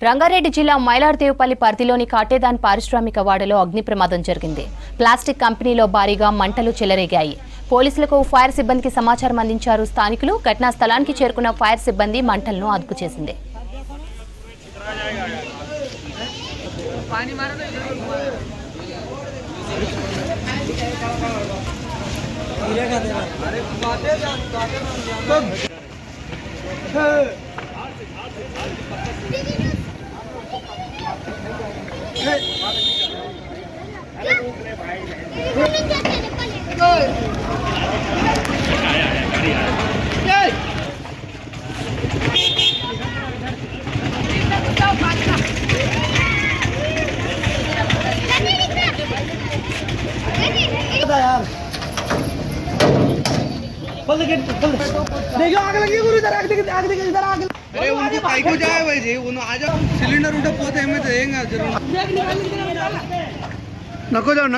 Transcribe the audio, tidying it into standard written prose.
రంగారెడ్డి జిల్లా మైలార్దేవపల్లి పరిధిలోని కాటేదాన్ పారిశ్రామిక వాడలో అగ్ని ప్రమాదం జరిగింది. ప్లాస్టిక్ కంపెనీలో భారీగా మంటలు చెలరేగాయి. పోలీసులకు ఫైర్ సిబ్బందికి సమాచారం అందించారు స్థానికులు. ఘటనా స్థలానికి చేరుకున్న ఫైర్ సిబ్బంది మంటలను అదుపు చేసింది. देखो आग लगी गुरु इधर आग देखिए इधर आग। अरे उनको काई को जाए भाई जी उन आ जाओ सिलेंडर उठा पोते हमें तो देंगे जरूर नको जाओ